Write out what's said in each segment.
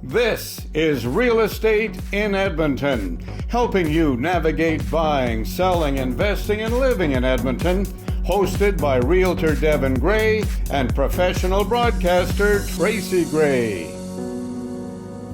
This is Real Estate in Edmonton, helping you navigate buying, selling, investing, and living in Edmonton. Hosted by Realtor Devin Gray and professional broadcaster Tracy Gray.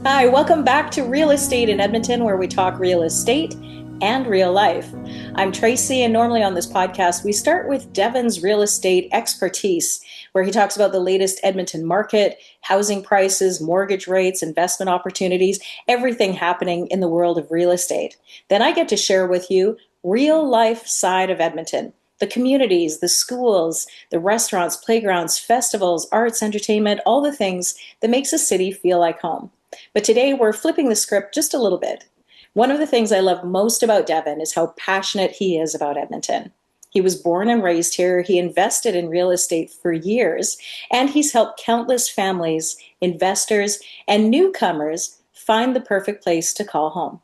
Hi, welcome back to Real Estate in Edmonton, where we talk real estate and real life. I'm Tracy, and normally on this podcast, we start with Devin's real estate expertise, where he talks about the latest Edmonton market, housing prices, mortgage rates, investment opportunities, everything happening in the world of real estate. Then I get to share with you real life side of Edmonton, the communities, the schools, the restaurants, playgrounds, festivals, arts, entertainment, all the things that makes a city feel like home. But today we're flipping the script just a little bit. One of the things I love most about Devin is how passionate he is about Edmonton. He was born and raised here, he invested in real estate for years, and he's helped countless families, investors, and newcomers find the perfect place to call home.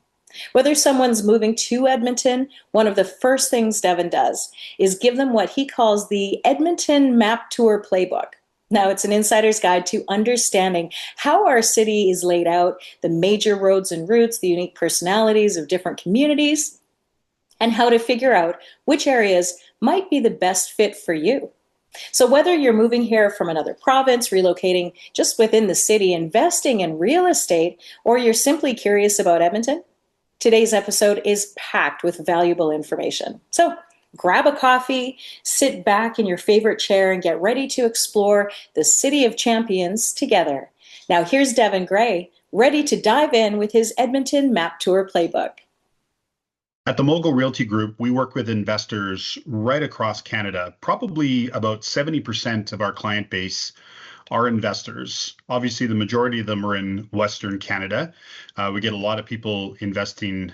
Whether someone's moving to Edmonton, one of the first things Devin does is give them what he calls the Edmonton Map Tour Playbook. Now, it's an insider's guide to understanding how our city is laid out, the major roads and routes, the unique personalities of different communities, and how to figure out which areas might be the best fit for you. So whether you're moving here from another province, relocating just within the city, investing in real estate, or you're simply curious about Edmonton, today's episode is packed with valuable information. So grab a coffee, sit back in your favorite chair, and get ready to explore the City of Champions together. Now here's Devin Gray, ready to dive in with his Edmonton Map Tour Playbook. At the Mogul Realty Group, we work with investors right across Canada. Probably about 70% of our client base are investors. Obviously, the majority of them are in Western Canada. We get a lot of people investing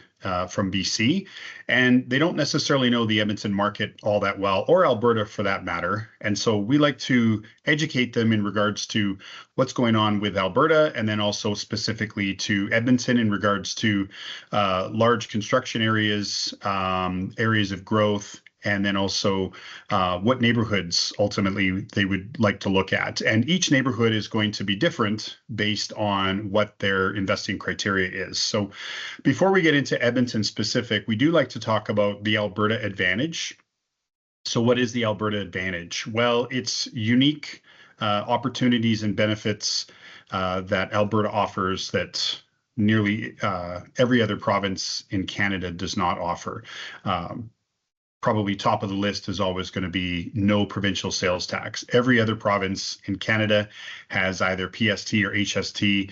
from BC, and they don't necessarily know the Edmonton market all that well, or Alberta for that matter. And so we like to educate them in regards to what's going on with Alberta, and then also specifically to Edmonton in regards to large construction areas, areas of growth, and then also what neighborhoods ultimately they would like to look at. And each neighborhood is going to be different based on what their investing criteria is. So before we get into Edmonton specific, we do like to talk about the Alberta advantage. So what is the Alberta advantage? Well, it's unique opportunities and benefits that Alberta offers that nearly every other province in Canada does not offer. Probably top of the list is always going to be no provincial sales tax. Every other province in Canada has either PST or HST.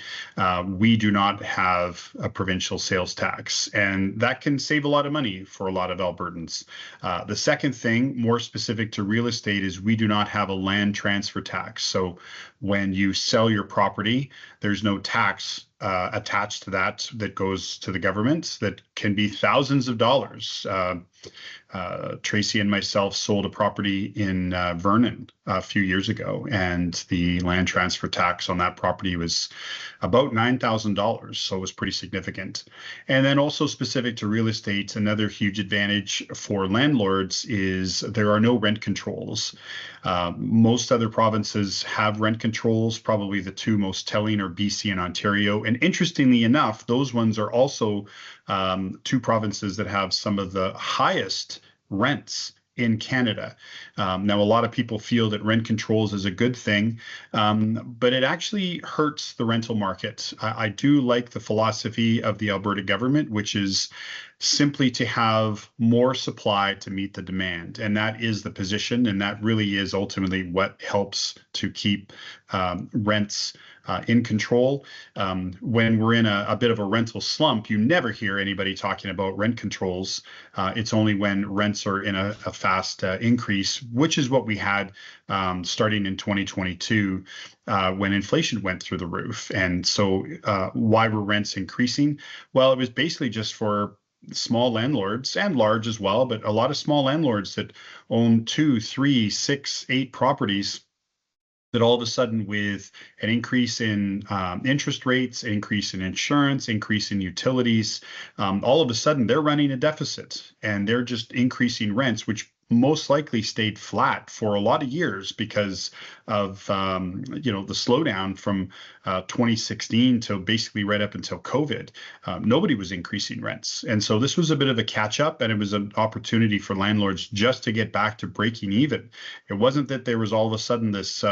We do not have a provincial sales tax, and that can save a lot of money for a lot of Albertans. The second thing, more specific to real estate, is we do not have a land transfer tax. So when you sell your property, there's no tax attached to that goes to the government that can be thousands of dollars. Tracy and myself sold a property in Vernon a few years ago, and the land transfer tax on that property was about $9,000, so it was pretty significant. And then also specific to real estate, another huge advantage for landlords is there are no rent controls. Most other provinces have rent controls. Probably the two most telling are BC and Ontario. And interestingly enough, those ones are also two provinces that have some of the highest rents in Canada. Now, a lot of people feel that rent controls is a good thing, but it actually hurts the rental market. I do like the philosophy of the Alberta government, which is simply to have more supply to meet the demand. And that is the position, and that really is ultimately what helps to keep rents in control. When we're in a bit of a rental slump, you never hear anybody talking about rent controls. It's only when rents are in a fast increase, which is what we had starting in 2022 when inflation went through the roof. And so why were rents increasing? Well, it was basically just for small landlords, and large as well, but a lot of small landlords that own 2, 3, 6, 8 properties, that all of a sudden, with an increase in interest rates, increase in insurance, increase in utilities, all of a sudden they're running a deficit, and they're just increasing rents, which most likely stayed flat for a lot of years because of the slowdown from 2016 to basically right up until COVID. Nobody was increasing rents, and so this was a bit of a catch up, and it was an opportunity for landlords just to get back to breaking even. It wasn't that there was all of a sudden this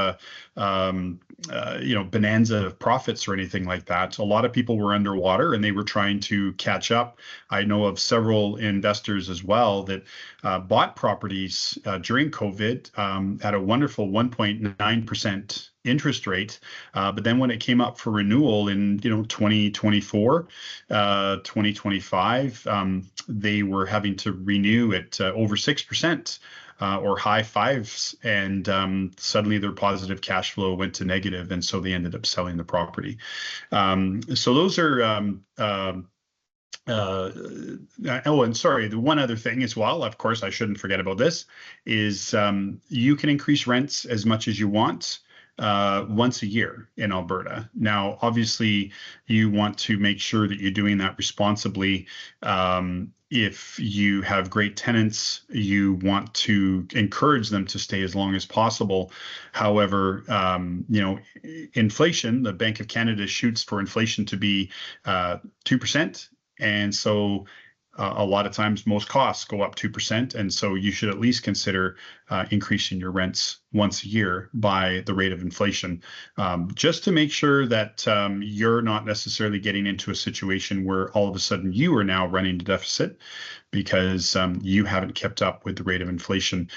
bonanza of profits or anything like that. A lot of people were underwater and they were trying to catch up. I know of several investors as well that bought properties during COVID at a wonderful 1.9% interest rate. But then when it came up for renewal in 2024, 2025, they were having to renew at over 6%. Or high fives, and suddenly their positive cash flow went to negative, and so they ended up selling the property. So those are and sorry, the one other thing as well, of course, I shouldn't forget about this, is you can increase rents as much as you want once a year in Alberta. Now, obviously, you want to make sure that you're doing that responsibly. If you have great tenants, you want to encourage them to stay as long as possible. However, inflation, the Bank of Canada shoots for inflation to be 2%. And so a lot of times most costs go up 2%. And so you should at least consider increasing your rents once a year by the rate of inflation, just to make sure that you're not necessarily getting into a situation where all of a sudden you are now running a deficit because you haven't kept up with the rate of inflation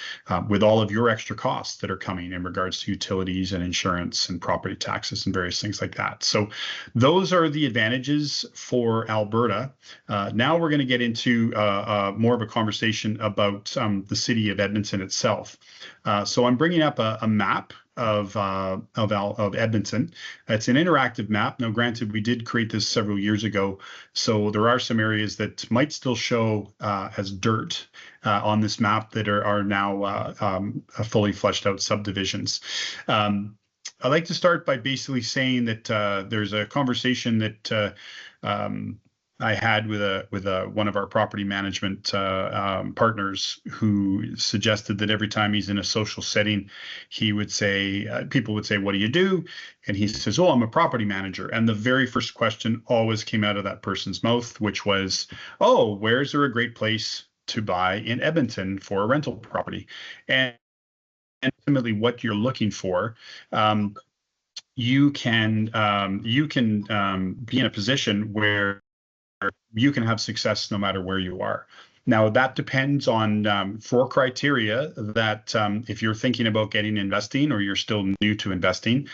with all of your extra costs that are coming in regards to utilities and insurance and property taxes and various things like that. So those are the advantages for Alberta. Now we're going to get into more of a conversation about the city of Edmonton itself. So I'm bringing up a map of Edmonton. It's an interactive map. Now, granted, we did create this several years ago, so there are some areas that might still show as dirt on this map that are now fully fleshed out subdivisions. I'd like to start by basically saying that there's a conversation that I had with one of our property management partners who suggested that every time he's in a social setting, he would say, people would say, "What do you do?" And he says, "Oh, I'm a property manager." And the very first question always came out of that person's mouth, which was, "Oh, where's there a great place to buy in Edmonton for a rental property?" And ultimately, what you're looking for, you can be in a position where you can have success no matter where you are. Now, that depends on 4 criteria that if you're thinking about getting investing or you're still new to investing,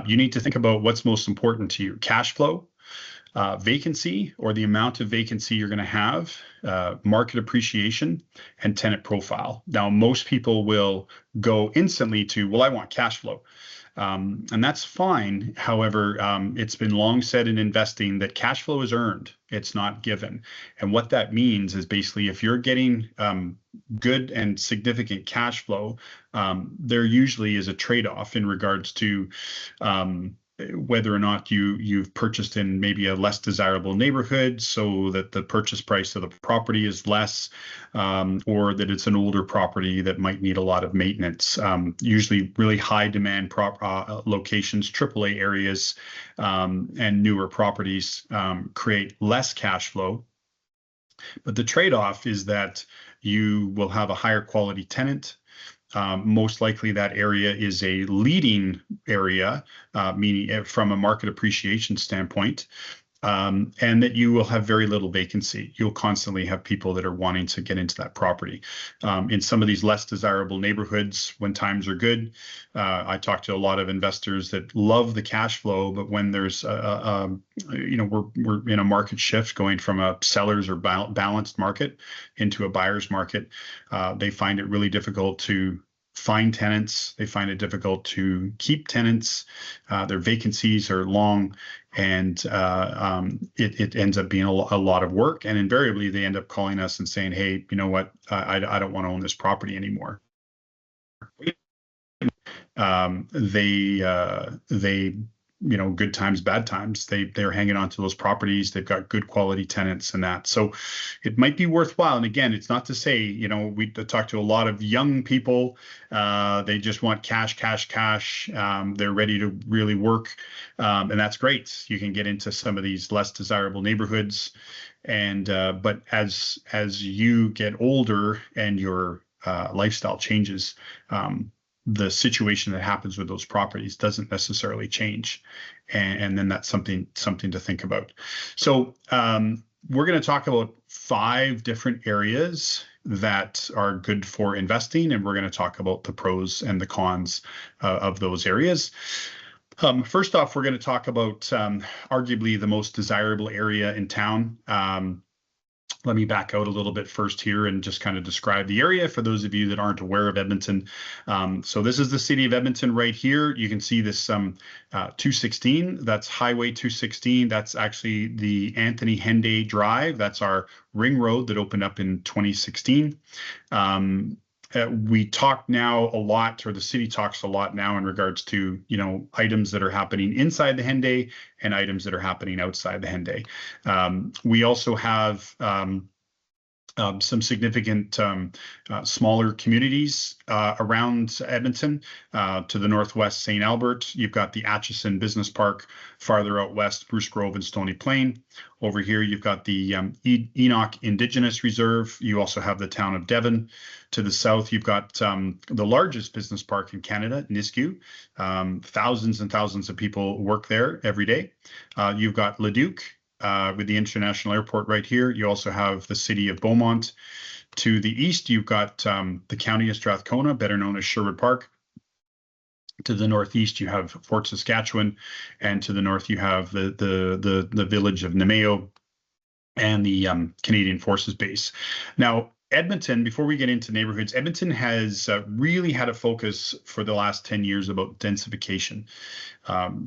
you need to think about what's most important to you: cash flow, vacancy or the amount of vacancy you're going to have, market appreciation, and tenant profile. Now, most people will go instantly to, well, I want cash flow. And that's fine. However, it's been long said in investing that cash flow is earned. It's not given. And what that means is basically if you're getting good and significant cash flow, there usually is a trade-off in regards to whether or not you've purchased in maybe a less desirable neighborhood so that the purchase price of the property is less, or that it's an older property that might need a lot of maintenance. Usually really high demand locations, AAA areas, and newer properties create less cash flow. But the trade-off is that you will have a higher quality tenant. Most likely that area is a leading area, meaning from a market appreciation standpoint, and that you will have very little vacancy. You'll constantly have people that are wanting to get into that property. In some of these less desirable neighborhoods, when times are good, I talk to a lot of investors that love the cash flow, but when there's we're in a market shift going from a seller's or balanced market into a buyer's market, they find it really difficult to find tenants. They find it difficult to keep tenants. Their vacancies are long, and it ends up being a lot of work. And invariably, they end up calling us and saying, "Hey, you know what? I don't want to own this property anymore." They good times, bad times. They're hanging on to those properties. They've got good quality tenants and that. So it might be worthwhile. And again, it's not to say, we talk to a lot of young people. They just want cash, cash, cash. They're ready to really work. And that's great. You can get into some of these less desirable neighborhoods. And but as you get older and your lifestyle changes, the situation that happens with those properties doesn't necessarily change, and then that's something to think about. So we're going to talk about 5 different areas that are good for investing, and we're going to talk about the pros and the cons of those areas. First off, we're going to talk about arguably the most desirable area in town. Let me back out a little bit first here and just kind of describe the area for those of you that aren't aware of Edmonton. So this is the city of Edmonton right here. You can see this 216, that's Highway 216. That's actually the Anthony Henday Drive. That's our ring road that opened up in 2016. We talk now a lot, or the city talks a lot now in regards to, items that are happening inside the Henday and items that are happening outside the Henday. We also have some significant smaller communities around Edmonton. To the northwest, St. Albert, you've got the Atchison Business Park. Farther out west, Bruce Grove and Stony Plain. Over here, you've got the Enoch Indigenous Reserve. You also have the town of Devon. To the south, you've got the largest business park in Canada, Nisku. Thousands and thousands of people work there every day. You've got Leduc, with the international airport right here. You also have the city of Beaumont. To the east, you've got the county of Strathcona, better known as Sherwood Park. To the northeast, you have Fort Saskatchewan, and to the north, you have the village of Nemeo and the Canadian Forces Base. Now, Edmonton, before we get into neighborhoods, Edmonton has really had a focus for the last 10 years about densification,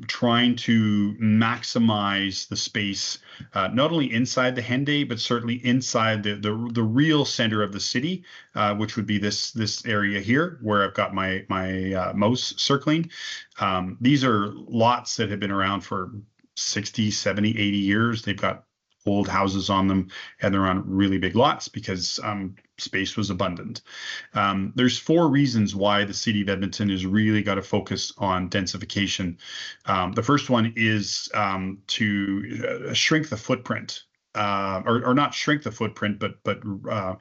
trying to maximize the space, not only inside the Henday, but certainly inside the real center of the city, which would be this area here, where I've got my mouse circling. These are lots that have been around for 60, 70, 80 years. They've got old houses on them, and they're on really big lots because space was abundant. There's 4 reasons why the city of Edmonton has really got to focus on densification. The first one is to shrink the footprint, or not shrink the footprint, but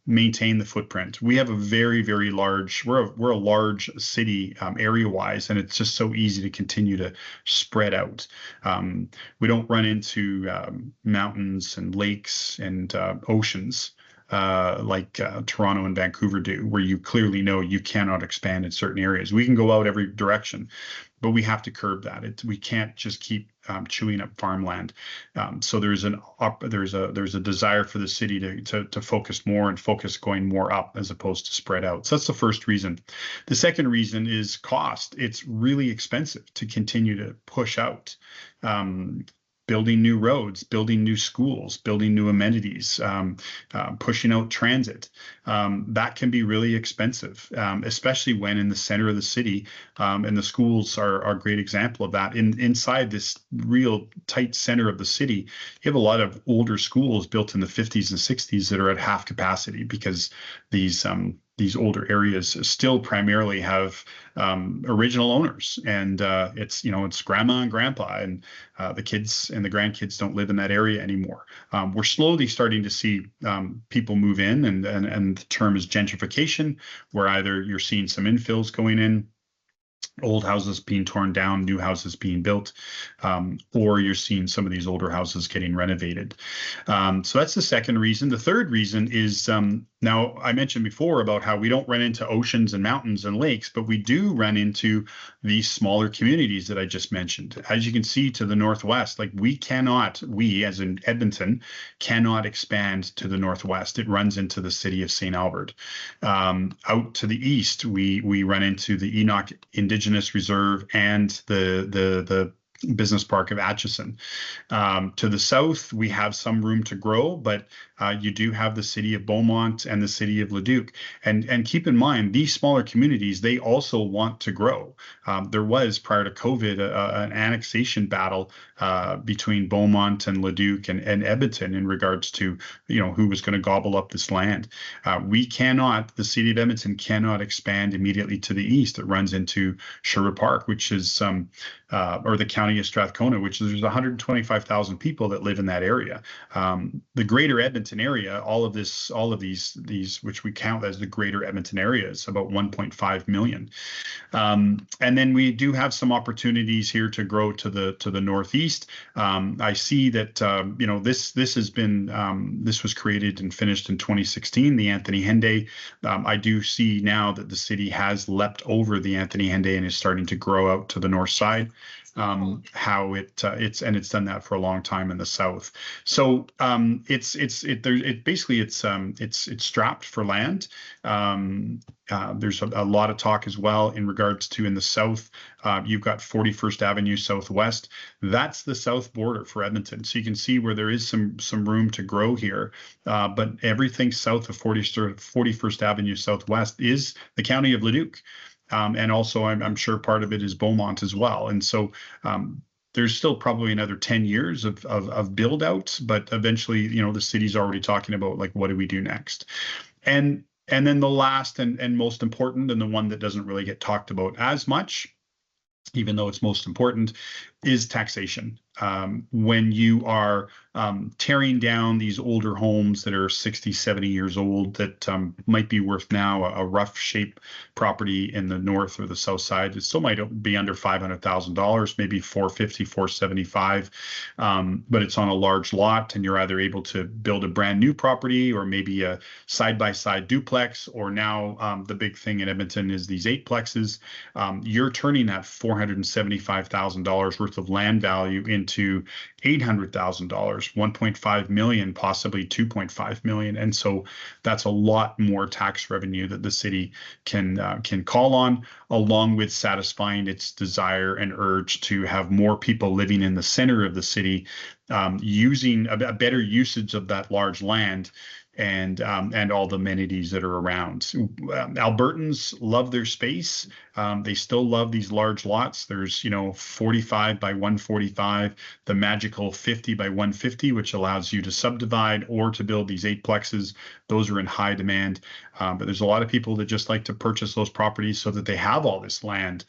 maintain the footprint. We have a very, very large, we're a large city area-wise, and it's just so easy to continue to spread out. We don't run into mountains and lakes and oceans like Toronto and Vancouver do, where you clearly know you cannot expand in certain areas. We can go out every direction, but we have to curb that. We can't just keep chewing up farmland. So there's a desire for the city to focus more and focus going more up as opposed to spread out. So that's the first reason. The second reason is cost. It's really expensive to continue to push out. Building new roads, building new schools, building new amenities, pushing out transit. That can be really expensive, especially when in the center of the city, and the schools are a great example of that. Inside this real tight center of the city, you have a lot of older schools built in the 50s and 60s that are at half capacity because these older areas still primarily have original owners, and it's grandma and grandpa, and the kids and the grandkids don't live in that area anymore. We're slowly starting to see people move in, and the term is gentrification, where either you're seeing some infills going in, old houses being torn down, new houses being built, or you're seeing some of these older houses getting renovated. So that's the second reason. The third reason is, now I mentioned before about how we don't run into oceans and mountains and lakes, but we do run into these smaller communities that I just mentioned. As you can see to the northwest, like we as in Edmonton, cannot expand to the northwest. It runs into the city of St. Albert. Out to the east, we run into the Enoch Indigenous Reserve and the business park of Atchison. To the south, we have some room to grow, but you do have the city of Beaumont and the city of Leduc. And keep in mind, these smaller communities, they also want to grow. There was, prior to COVID, an annexation battle between Beaumont and Leduc and Edmonton in regards to, who was going to gobble up this land. The city of Edmonton cannot expand immediately to the east. It runs into Sherwood Park, which is, or the county of Strathcona, which is, there's 125,000 people that live in that area. The greater Edmonton area, all of these, which we count as the greater Edmonton area, is about 1.5 million. And then we do have some opportunities here to grow to the northeast. I see that this was created and finished in 2016, the Anthony Henday. I do see now that the city has leapt over the Anthony Henday and is starting to grow out to the north side. How it's done that for a long time in the south. So it's strapped for land. There's a lot of talk as well in regards to, in the south, you've got 41st Avenue Southwest. That's the south border for Edmonton. So you can see where there is some room to grow here. But everything south of 41st Avenue Southwest is the county of Leduc. And also, I'm sure part of it is Beaumont as well. And so there's still probably another 10 years of build out, but eventually, the city's already talking about, like, what do we do next? And then the last and most important, and the one that doesn't really get talked about as much, even though it's most important, is taxation. When you are tearing down these older homes that are 60, 70 years old, that might be worth now a rough shape property in the north or the south side, it still might be under $500,000, maybe 450, 475, but it's on a large lot, and you're either able to build a brand new property or maybe a side-by-side duplex, or now the big thing in Edmonton is these eightplexes. You're turning that $475,000 worth of land value into $800,000, 1.5 million, possibly 2.5 million. And so that's a lot more tax revenue that the city can call on, along with satisfying its desire and urge to have more people living in the center of the city, using a better usage of that large land and all the amenities that are around. Albertans love their space. They still love these large lots. There's 45 by 145, the magical 50 by 150, which allows you to subdivide or to build these eightplexes. Those are in high demand, but there's a lot of people that just like to purchase those properties so that they have all this land.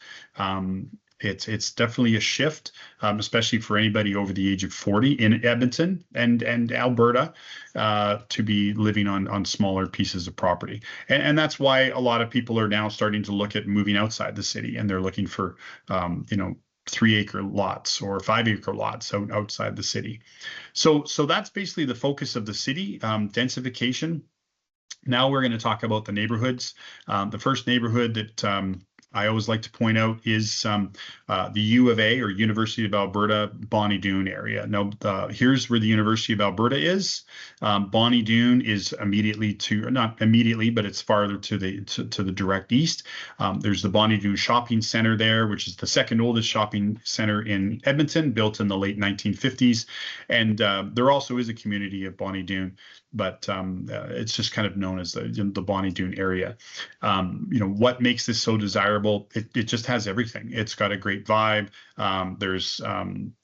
It's definitely a shift, especially for anybody over the age of 40 in Edmonton and Alberta, to be living on smaller pieces of property. And that's why a lot of people are now starting to look at moving outside the city, and they're looking for 3-acre lots or 5-acre lots outside the city. So that's basically the focus of the city, densification. Now we're going to talk about the neighborhoods. The first neighborhood that I always like to point out is the U of A, or University of Alberta, Bonnie Doon area. Now, here's where the University of Alberta is. Bonnie Doon is not immediately, but it's farther to the direct east. There's the Bonnie Doon Shopping Center there, which is the second oldest shopping center in Edmonton, built in the late 1950s. And there also is a community of Bonnie Doon, but it's just kind of known as the Bonnie Doon area. What makes this so desirable? It just has everything. It's got a great vibe. There's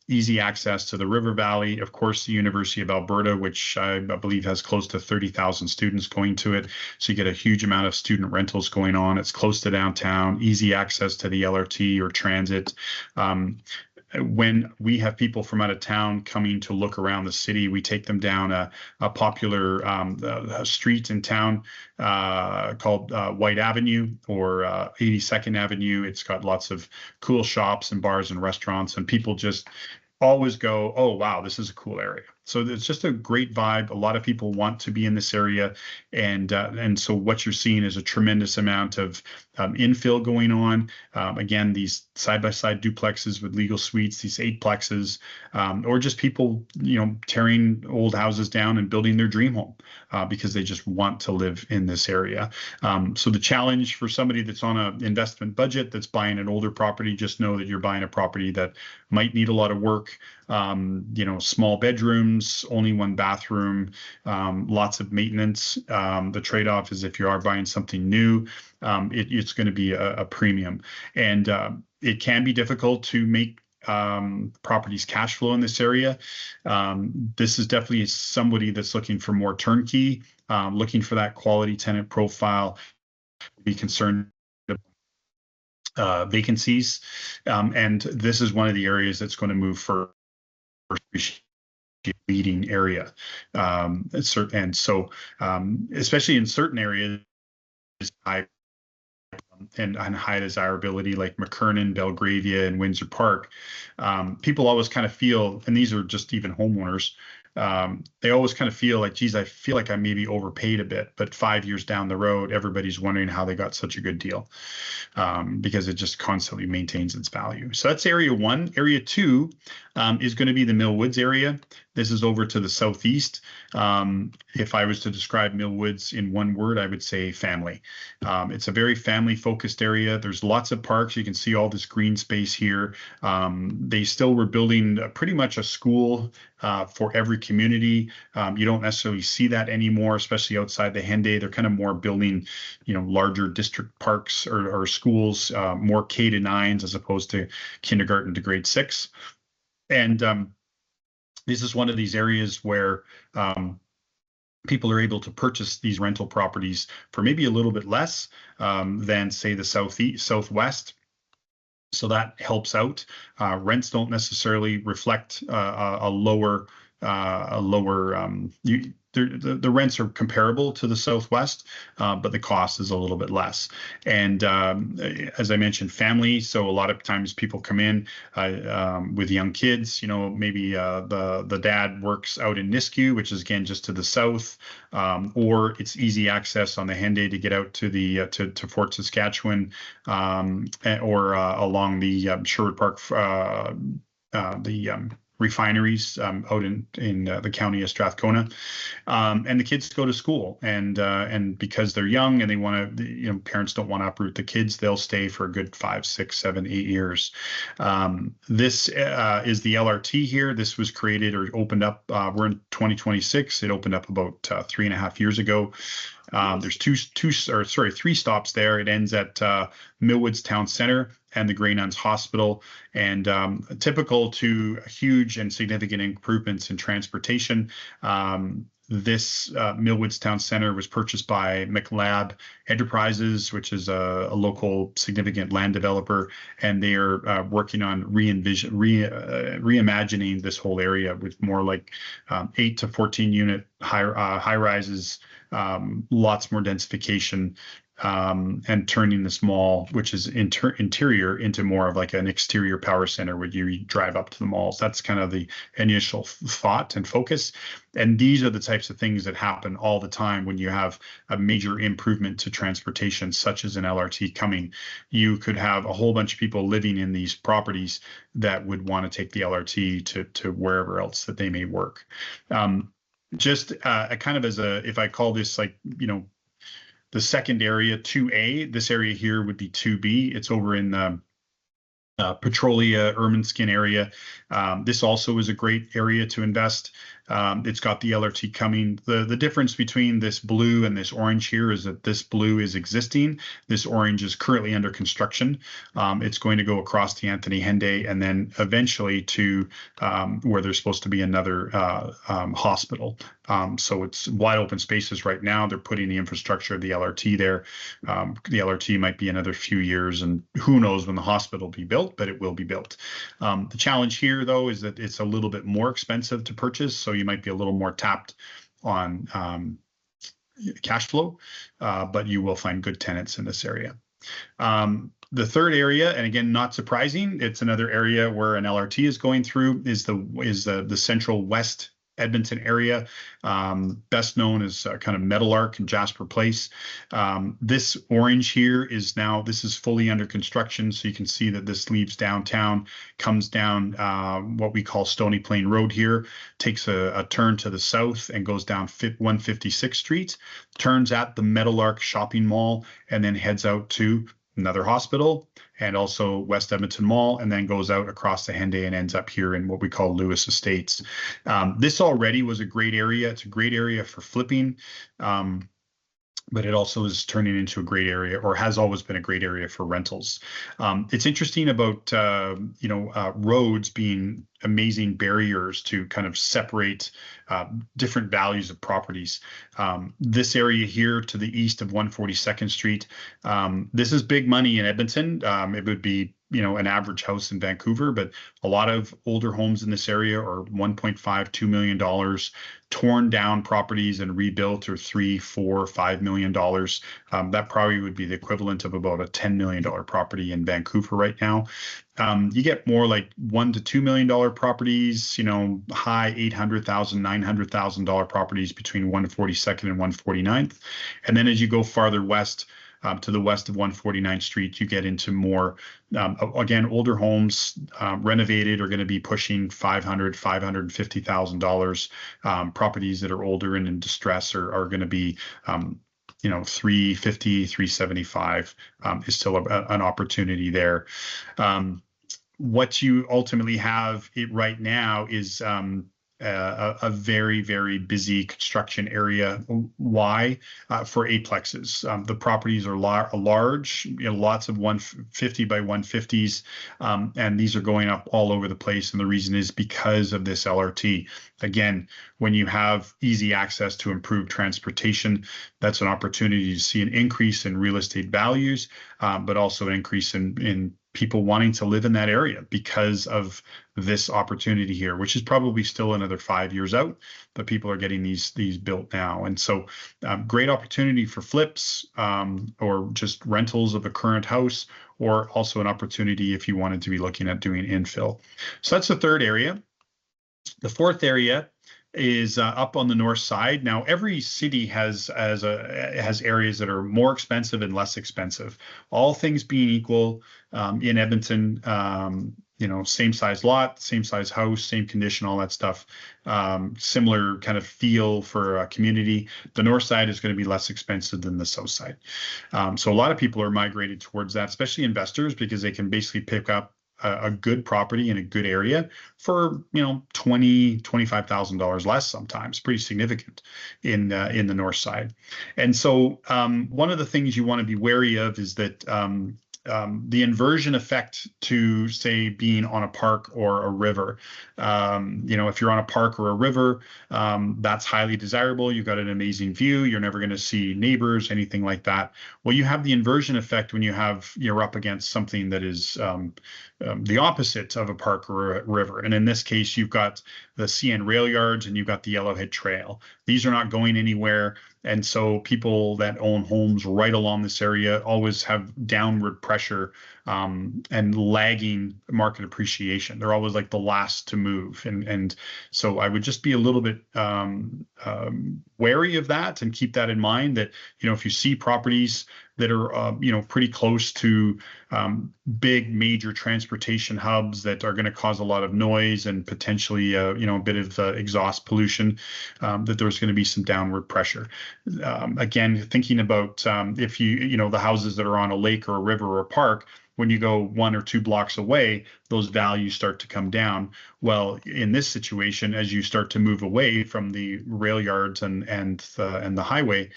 easy access to the river valley. Of course, the University of Alberta, which I believe has close to 30,000 students going to it. So you get a huge amount of student rentals going on. It's close to downtown, easy access to the LRT or transit. When we have people from out of town coming to look around the city, we take them down a popular a street in town called White Avenue, or 82nd Avenue. It's got lots of cool shops and bars and restaurants, and people just always go, oh, wow, this is a cool area. So it's just a great vibe. A lot of people want to be in this area, and so what you're seeing is a tremendous amount of infill going on. Again, these side-by-side duplexes with legal suites, these eightplexes, or just people, tearing old houses down and building their dream home because they just want to live in this area. So the challenge for somebody that's on an investment budget that's buying an older property, just know that you're buying a property that might need a lot of work. Small bedrooms, only one bathroom, lots of maintenance. The trade-off is if you are buying something new, it's going to be a premium. And it can be difficult to make properties cash flow in this area. This is definitely somebody that's looking for more turnkey, looking for that quality tenant profile, be concerned about vacancies. And this is one of the areas that's going to move for leading area. And so especially in certain areas, high and high desirability like McKernan, Belgravia, and Windsor Park, people always kind of feel, and these are just even homeowners, they always kind of feel like, geez, I feel like I maybe overpaid a bit, but 5 years down the road, everybody's wondering how they got such a good deal, because it just constantly maintains its value. So that's area one. Area two is going to be the Mill Woods area. This is over to the southeast. If I was to describe Mill Woods in one word, I would say family. It's a very family-focused area. There's lots of parks. You can see all this green space here. They still were building pretty much a school for every community. You don't necessarily see that anymore, especially outside the Henday. They're kind of more building, larger district parks or schools, more K-9s as opposed to kindergarten to grade 6. And this is one of these areas where people are able to purchase these rental properties for maybe a little bit less than, say, the southwest. So that helps out. Rents don't necessarily reflect a lower. The rents are comparable to the southwest, but the cost is a little bit less. And as I mentioned, family. So a lot of times people come in with young kids. Maybe the dad works out in Nisku, which is again just to the south, or it's easy access on the Henday to get out to the to Fort Saskatchewan, or along the Sherwood Park, the refineries out in the county of Strathcona, and the kids go to school, and because they're young and they want to, parents don't want to uproot the kids, they'll stay for a good 5, 6, 7, 8 years. This is the LRT here. This was created or opened up. We're in 2026. It opened up about 3.5 years ago. There's three stops there. It ends at Millwoods Town Center and the Grey Nuns Hospital, and typical to huge and significant improvements in transportation. This Millwoods Town Center was purchased by McLab Enterprises, which is a local significant land developer, and they are working on reimagining this whole area with more like 8 to 14 unit high rises, lots more densification, and turning this mall, which is interior, into more of like an exterior power center where you drive up to the malls. That's kind of the initial thought and focus. And these are the types of things that happen all the time when you have a major improvement to transportation, such as an LRT coming. You could have a whole bunch of people living in these properties that would want to take the LRT to wherever else that they may work. Just kind of as if I call this like, the second area, 2A, this area here would be 2B. It's over in Petrolia, Ermineskin area. This also is a great area to invest. It's got the LRT coming. The difference between this blue and this orange here is that this blue is existing. This orange is currently under construction. It's going to go across the Anthony Henday and then eventually to where there's supposed to be another hospital. So it's wide open spaces right now. They're putting the infrastructure of the LRT there. The LRT might be another few years, and who knows when the hospital will be built, but it will be built. The challenge here, though, is that it's a little bit more expensive to purchase, so you might be a little more tapped on cash flow, but you will find good tenants in this area. The third area, and again, not surprising, it's another area where an LRT is going through, is the Central West Edmonton area, best known as kind of Meadowlark and Jasper Place. This orange here is now, this is fully under construction. So you can see that this leaves downtown, comes down what we call Stony Plain Road here, takes a turn to the south and goes down 156th Street, turns at the Meadowlark Shopping Mall, and then heads out to another hospital and also West Edmonton Mall, and then goes out across the Henday and ends up here in what we call Lewis Estates. This already was a great area. It's a great area for flipping. But it also is turning into a great area, or has always been a great area for rentals. It's interesting about roads being amazing barriers to kind of separate different values of properties. This area here to the east of 142nd Street, this is big money in Edmonton. It would be an average house in Vancouver, but a lot of older homes in this area are $1.5, $2 million, torn down properties and rebuilt are $3, $4, $5 million. That probably would be the equivalent of about a $10 million property in Vancouver right now. You get more like $1 to $2 million properties, high $800,000, $900,000 properties between 142nd and 149th. And then as you go farther west, to the west of 149th Street, you get into more, again, older homes, renovated, are going to be pushing $500,000, $550,000. Properties that are older and in distress are going to be, $350,000, $375,000 is still an opportunity there. What you ultimately have right now is a very, very busy construction area. Why? For eightplexes. The properties are large, lots of 150 by 150s, and these are going up all over the place. And the reason is because of this LRT. Again, when you have easy access to improved transportation, that's an opportunity to see an increase in real estate values, but also an increase in people wanting to live in that area because of this opportunity here, which is probably still another 5 years out, but people are getting these built now. And so great opportunity for flips or just rentals of a current house, or also an opportunity if you wanted to be looking at doing infill. So that's the third area. The fourth area is up on the north side. Now, every city has areas that are more expensive and less expensive. All things being equal, in Edmonton, same size lot, same size house, same condition, all that stuff, similar kind of feel for a community. The north side is going to be less expensive than the south side. So a lot of people are migrated towards that, especially investors, because they can basically pick up a good property in a good area for $20,000, $25,000 less, sometimes pretty significant in the north side. And so one of the things you want to be wary of is that the inversion effect to, say, being on a park or a river. If you're on a park or a river, that's highly desirable. You've got an amazing view. You're never going to see neighbors, anything like that. Well, you have the inversion effect when you're up against something that is the opposite of a park or a river. And in this case, you've got the CN rail yards and you've got the Yellowhead Trail. These are not going anywhere. And so people that own homes right along this area always have downward pressure and lagging market appreciation. They're always like the last to move. And so I would just be a little bit wary of that and keep that in mind, that, if you see properties that are, pretty close to big major transportation hubs that are going to cause a lot of noise and potentially, a bit of exhaust pollution, that there's going to be some downward pressure. Again, thinking about if the houses that are on a lake or a river or a park, when you go 1 or 2 blocks away, those values start to come down. Well, in this situation, as you start to move away from the rail yards and the highway,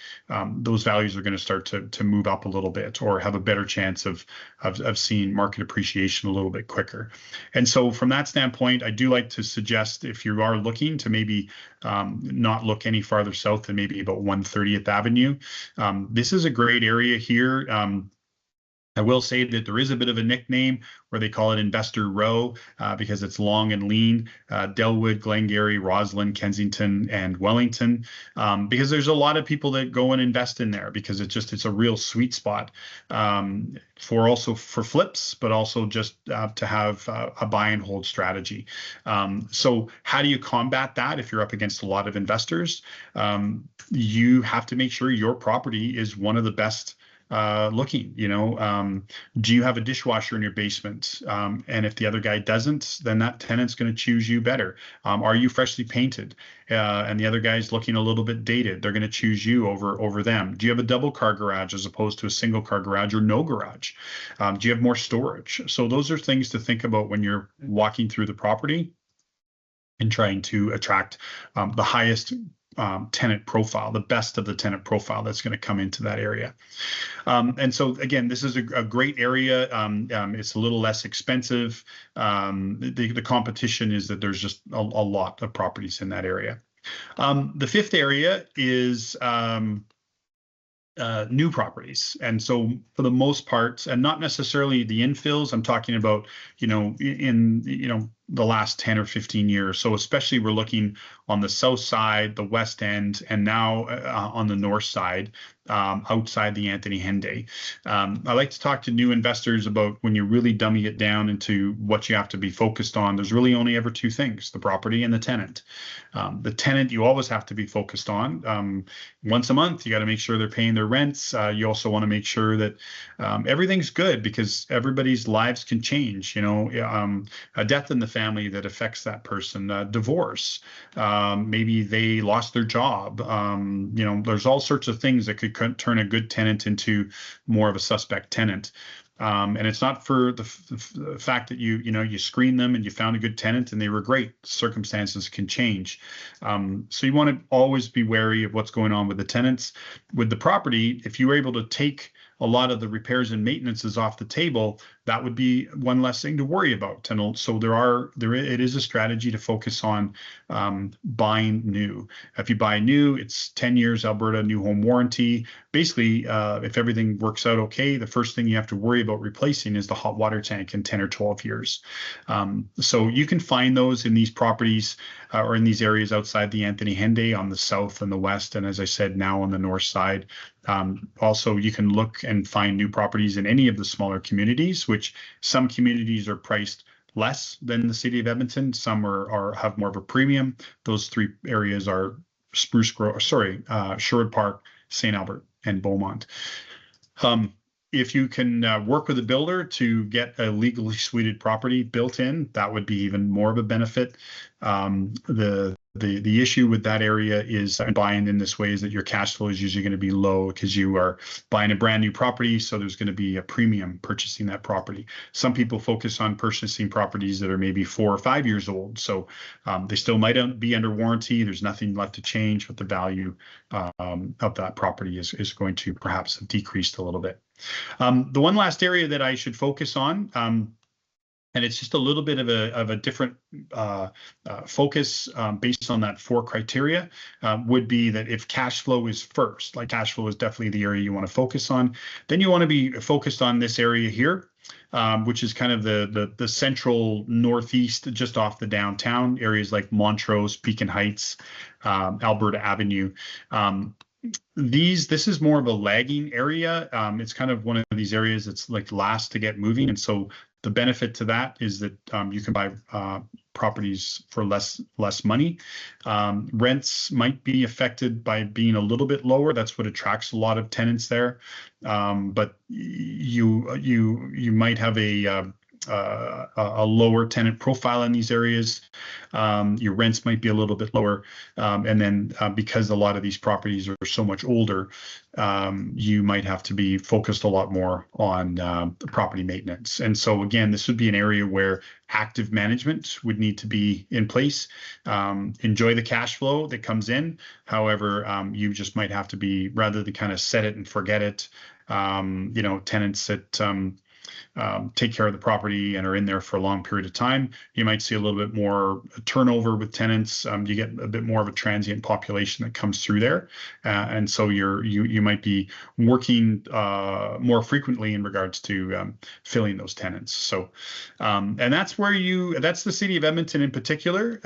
those values are going to start to move up a little bit, or have a better chance of seeing market appreciation a little bit quicker. And so from that standpoint, I do like to suggest, if you are looking, to maybe not look any farther south than maybe about 130th Avenue. This is a great area here. I will say that there is a bit of a nickname where they call it Investor Row because it's long and lean. Delwood, Glengarry, Roslyn, Kensington, and Wellington, because there's a lot of people that go and invest in there because it's a real sweet spot for flips, but also just to have a buy and hold strategy. So how do you combat that if you're up against a lot of investors? You have to make sure your property is one of the best looking. Do you have a dishwasher in your basement? And if the other guy doesn't, then that tenant's going to choose you better. Are you freshly painted? And the other guy's looking a little bit dated. They're going to choose you over them. Do you have a double car garage as opposed to a single car garage or no garage? Do you have more storage? So those are things to think about when you're walking through the property and trying to attract the highest tenant profile, the best of the tenant profile that's going to come into that area. And so again, this is a great area. It's a little less expensive. The competition is that there's just a lot of properties in that area. The fifth area is new properties. And so for the most part, and not necessarily the infills, I'm talking about, in the last 10 or 15 years. So especially we're looking on the south side, the west end, and now on the north side, outside the Anthony Henday. I like to talk to new investors about when you're really dumbing it down into what you have to be focused on. There's really only ever two things: the property and the tenant. The tenant you always have to be focused on. Once a month, you got to make sure they're paying their rents. You also want to make sure that everything's good, because everybody's lives can change. A death in the family that affects that person, divorce, maybe they lost their job. There's all sorts of things that could turn a good tenant into more of a suspect tenant. And it's not for the fact that you screened them and you found a good tenant and they were great. Circumstances can change. So you want to always be wary of what's going on with the tenants. With the property, if you were able to take a lot of the repairs and maintenances off the table, that would be one less thing to worry about. And so it is a strategy to focus on buying new. If you buy new, it's 10 years Alberta new home warranty. Basically, if everything works out okay, the first thing you have to worry about replacing is the hot water tank in 10 or 12 years. So you can find those in these properties or in these areas outside the Anthony Henday on the south and the west, and as I said, now on the north side. Also, you can look and find new properties in any of the smaller communities, which some communities are priced less than the city of Edmonton. Some have more of a premium. Those three areas are Sherwood Park, St. Albert, and Beaumont. If you can work with a builder to get a legally suited property built in, that would be even more of a benefit. The issue with that area is buying in this way is that your cash flow is usually going to be low because you are buying a brand new property. So there's going to be a premium purchasing that property. Some people focus on purchasing properties that are maybe 4 or 5 years old. So they still might be under warranty. There's nothing left to change, but the value of that property is going to perhaps have decreased a little bit. The one last area that I should focus on, and it's just a little bit of a different focus based on that 4 criteria, would be that if cash flow is first, like cash flow is definitely the area you want to focus on, then you want to be focused on this area here, which is kind of the central northeast, just off the downtown areas like Montrose, Pekin Heights, Alberta Avenue. This is more of a lagging area. It's kind of one of these areas that's like last to get moving, and so the benefit to that is that you can buy properties for less money. Rents might be affected by being a little bit lower. That's what attracts a lot of tenants there. But you might have a lower tenant profile in these areas. Your rents might be a little bit lower. And then because a lot of these properties are so much older, you might have to be focused a lot more on property maintenance. And so again, this would be an area where active management would need to be in place. Enjoy the cash flow that comes in. However, you just might have to be, rather than kind of set it and forget it, tenants that take care of the property and are in there for a long period of time. You might see a little bit more turnover with tenants. You get a bit more of a transient population that comes through there, and so you might be working more frequently in regards to filling those tenants. So, and that's the city of Edmonton in particular.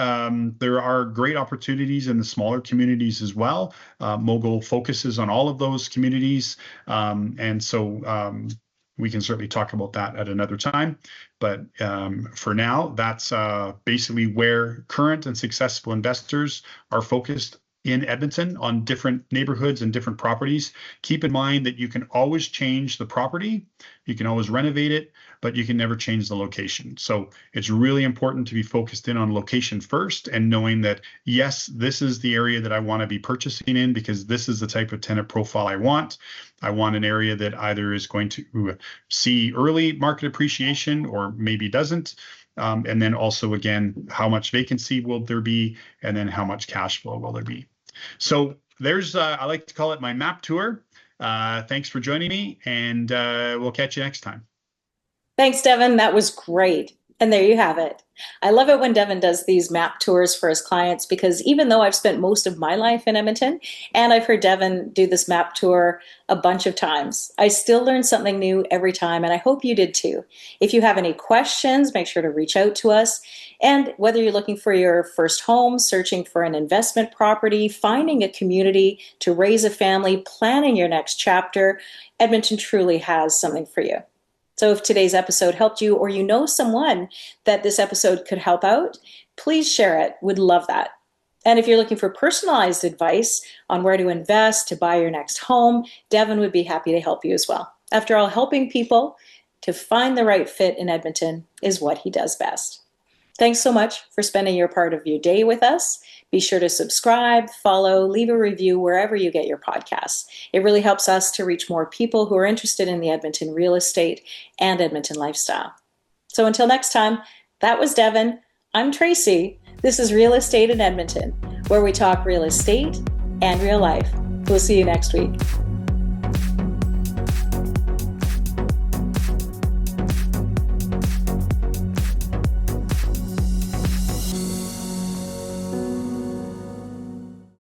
There are great opportunities in the smaller communities as well. Mogul focuses on all of those communities, and so we can certainly talk about that at another time. But for now, that's basically where current and successful investors are focused in Edmonton on different neighborhoods and different properties. Keep in mind that you can always change the property, you can always renovate it, but you can never change the location. So it's really important to be focused in on location first and knowing that, yes, this is the area that I want to be purchasing in because this is the type of tenant profile I want. I want an area that either is going to see early market appreciation or maybe doesn't. And then also, again, how much vacancy will there be? And then how much cash flow will there be? So there's, I like to call it my map tour. Thanks for joining me, and we'll catch you next time. Thanks, Devin. That was great. And there you have it. I love it when Devin does these map tours for his clients because even though I've spent most of my life in Edmonton and I've heard Devin do this map tour a bunch of times, I still learn something new every time, and I hope you did too. If you have any questions, make sure to reach out to us. And whether you're looking for your first home, searching for an investment property, finding a community to raise a family, planning your next chapter, Edmonton truly has something for you. So if today's episode helped you or you know someone that this episode could help out, please share it. We'd love that. And if you're looking for personalized advice on where to invest to buy your next home, Devin would be happy to help you as well. After all, helping people to find the right fit in Edmonton is what he does best. Thanks so much for spending your part of your day with us. Be sure to subscribe, follow, leave a review wherever you get your podcasts. It really helps us to reach more people who are interested in the Edmonton real estate and Edmonton lifestyle. So until next time, that was Devin. I'm Tracy. This is Real Estate in Edmonton, where we talk real estate and real life. We'll see you next week.